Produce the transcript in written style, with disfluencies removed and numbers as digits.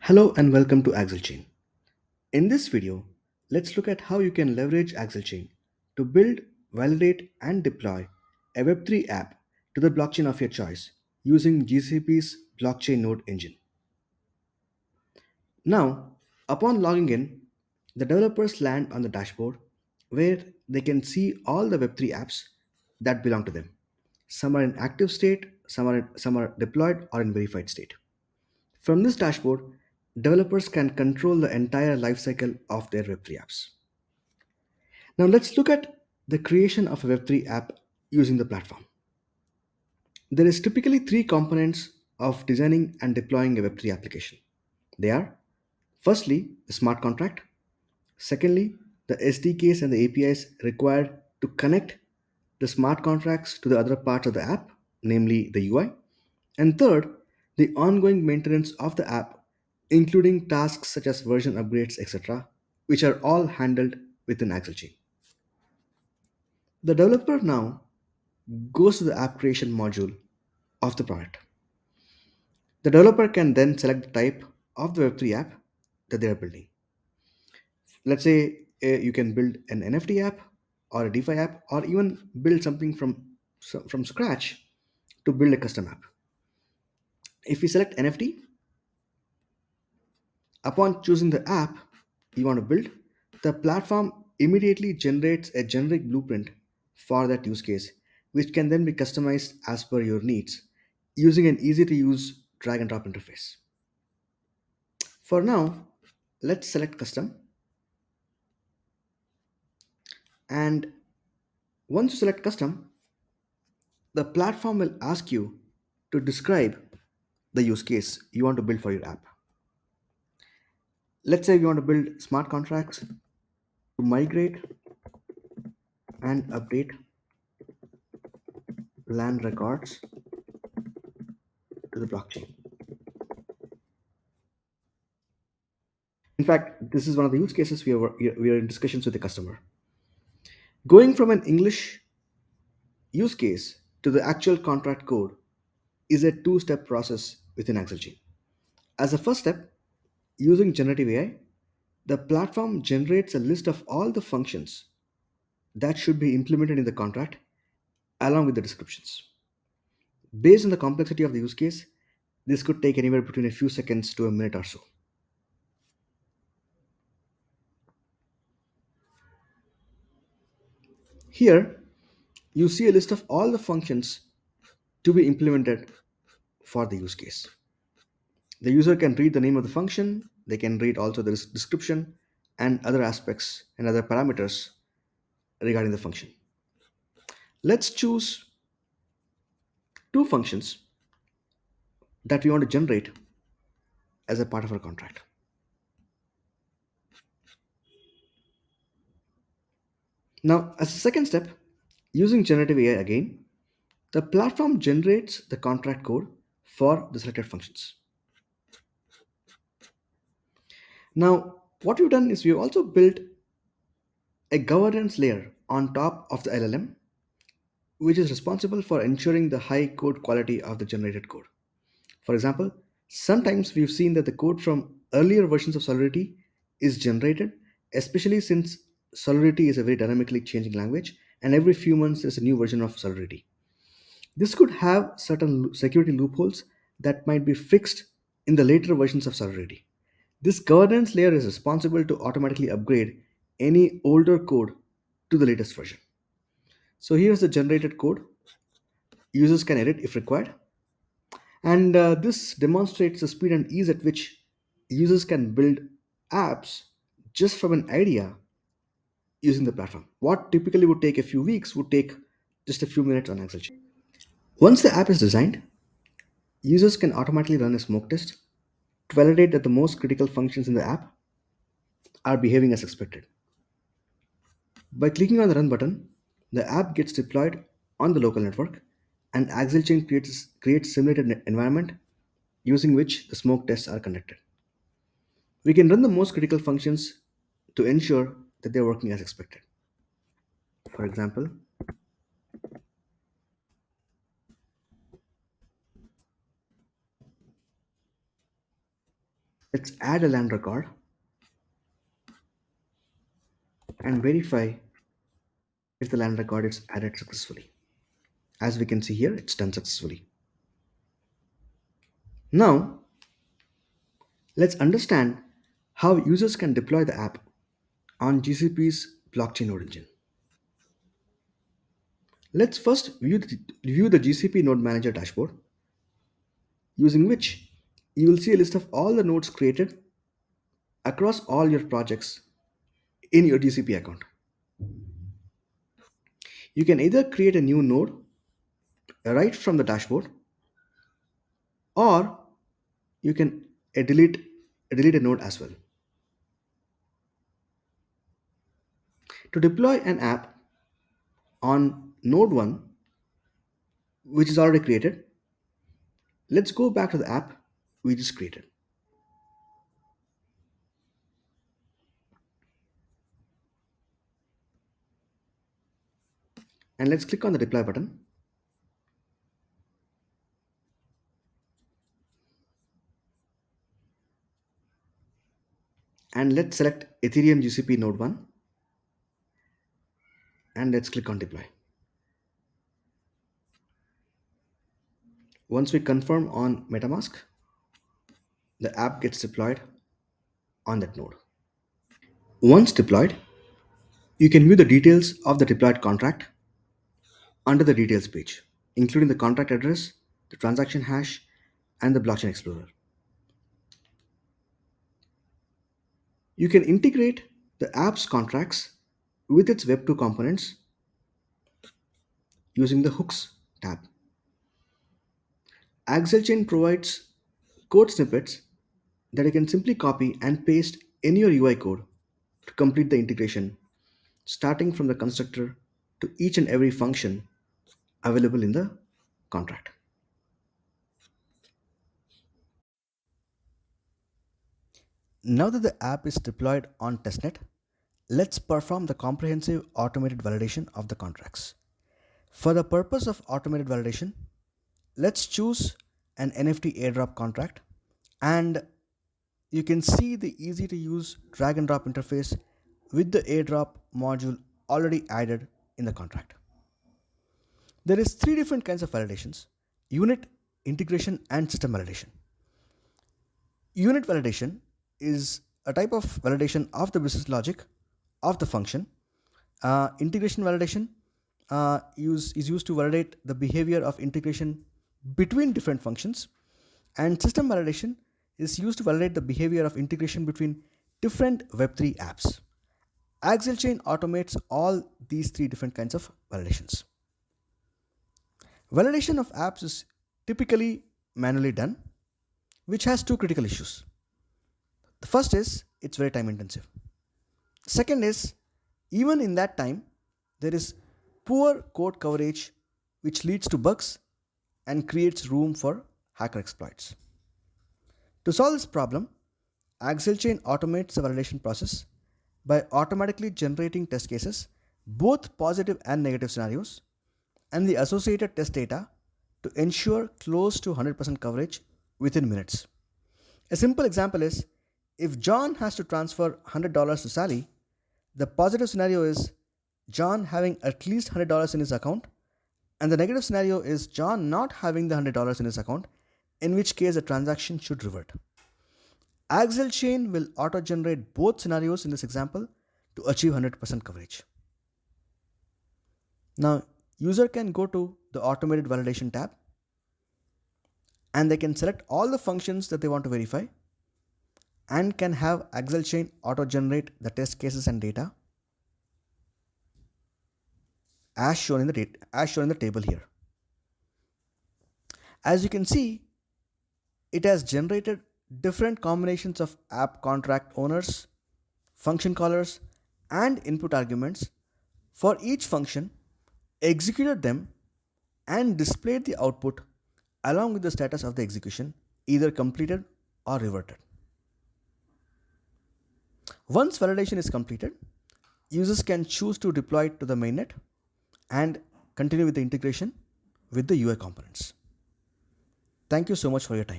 Hello and welcome to Accelchain. In this video, let's look at how you can leverage Accelchain to build, validate, and deploy a Web3 app to the blockchain of your choice using GCP's blockchain node engine. Now, upon logging in, the developers land on the dashboard where they can see all the Web3 apps that belong to them. Some are in active state, some are deployed or in verified state. From this dashboard, developers can control the entire lifecycle of their Web3 apps. Now let's look at the creation of a Web3 app using the platform. There is typically three components of designing and deploying a Web3 application. They are firstly, the smart contract, secondly, the SDKs and the APIs required to connect the smart contracts to the other parts of the app, namely the UI, and third, the ongoing maintenance of the app, including tasks such as version upgrades, etc., which are all handled within Accelchain. The developer now goes to the app creation module of the product. The developer can then select the type of the Web3 app that they are building. Let's say you can build an NFT app or a DeFi app or even build something from scratch to build a custom app. If we select NFT, upon choosing the app you want to build, the platform immediately generates a generic blueprint for that use case, which can then be customized as per your needs using an easy to use drag and drop interface. For now, let's select custom, and once you select custom, the platform will ask you to describe the use case you want to build for your app. Let's say you want to build smart contracts to migrate and update land records to the blockchain. In fact, this is one of the use cases we are in discussions with the customer. Going from an English use case to the actual contract code is a two-step process within Accelchain. As a first step, using generative AI, the platform generates a list of all the functions that should be implemented in the contract along with the descriptions. Based on the complexity of the use case, this could take anywhere between a few seconds to a minute or so. Here, you see a list of all the functions to be implemented for the use case. The user can read the name of the function, they can read also the description and other aspects and other parameters regarding the function. Let's choose two functions that we want to generate as a part of our contract. Now, as a second step, using generative AI again, the platform generates the contract code for the selected functions. Now, what we've done is we've also built a governance layer on top of the LLM, which is responsible for ensuring the high code quality of the generated code. For example, sometimes we've seen that the code from earlier versions of Solidity is generated, especially since Solidity is a very dynamically changing language, and every few months there's a new version of Solidity. This could have certain security loopholes that might be fixed in the later versions of Solidity. This governance layer is responsible to automatically upgrade any older code to the latest version. So here's the generated code. Users can edit if required. And this demonstrates the speed and ease at which users can build apps just from an idea using the platform. What typically would take a few weeks would take just a few minutes on Accelchain. Once the app is designed, users can automatically run a smoke test to validate that the most critical functions in the app are behaving as expected. By clicking on the run button, the app gets deployed on the local network, and Accelchain creates simulated environment using which the smoke tests are conducted. We can run the most critical functions to ensure that they're working as expected. For example, Let's add a land record and verify if the land record is added successfully. As we can see here, it's done successfully. Now, let's understand how users can deploy the app on GCP's blockchain node engine. Let's first view the GCP Node Manager dashboard, using which you will see a list of all the nodes created across all your projects in your GCP account. You can either create a new node right from the dashboard, or you can delete a node as well. To deploy an app on node 1, which is already created, let's go back to the app we just created. And let's click on the deploy button. And let's select Ethereum GCP node 1, and let's click on deploy. Once we confirm on MetaMask, the app gets deployed on that node. Once deployed, you can view the details of the deployed contract under the details page, including the contract address, the transaction hash, and the blockchain explorer. You can integrate the app's contracts with its Web2 components using the Hooks tab. Accelchain provides code snippets that you can simply copy and paste in your UI code to complete the integration, starting from the constructor to each and every function available in the contract. Now that the app is deployed on testnet, let's perform the comprehensive automated validation of the contracts. For the purpose of automated validation, let's choose an NFT airdrop contract, and you can see the easy to use drag and drop interface with the airdrop module already added in the contract. There is three different kinds of validations: unit, integration, and system validation. Unit validation is a type of validation of the business logic of the function. Integration validation is used to validate the behavior of integration between different functions, and system validation is used to validate the behavior of integration between different Web3 apps. Accelchain automates all these three different kinds of validations. Validation of apps is typically manually done, which has two critical issues. The first is it's very time intensive. Second is, even in that time, there is poor code coverage, which leads to bugs and creates room for hacker exploits. To solve this problem, Accelchain automates the validation process by automatically generating test cases, both positive and negative scenarios, and the associated test data to ensure close to 100% coverage within minutes. A simple example is, if John has to transfer $100 to Sally, the positive scenario is John having at least $100 in his account, and the negative scenario is John not having the $100 in his account, in which case the transaction should revert. Accelchain will auto-generate both scenarios in this example to achieve 100% coverage. Now, user can go to the automated validation tab, and they can select all the functions that they want to verify, and can have Accelchain auto-generate the test cases and data as shown in the table here. As you can see, it has generated different combinations of app contract owners, function callers, and input arguments for each function, executed them, and displayed the output along with the status of the execution, either completed or reverted. Once validation is completed, users can choose to deploy it to the mainnet and continue with the integration with the UI components. Thank you so much for your time.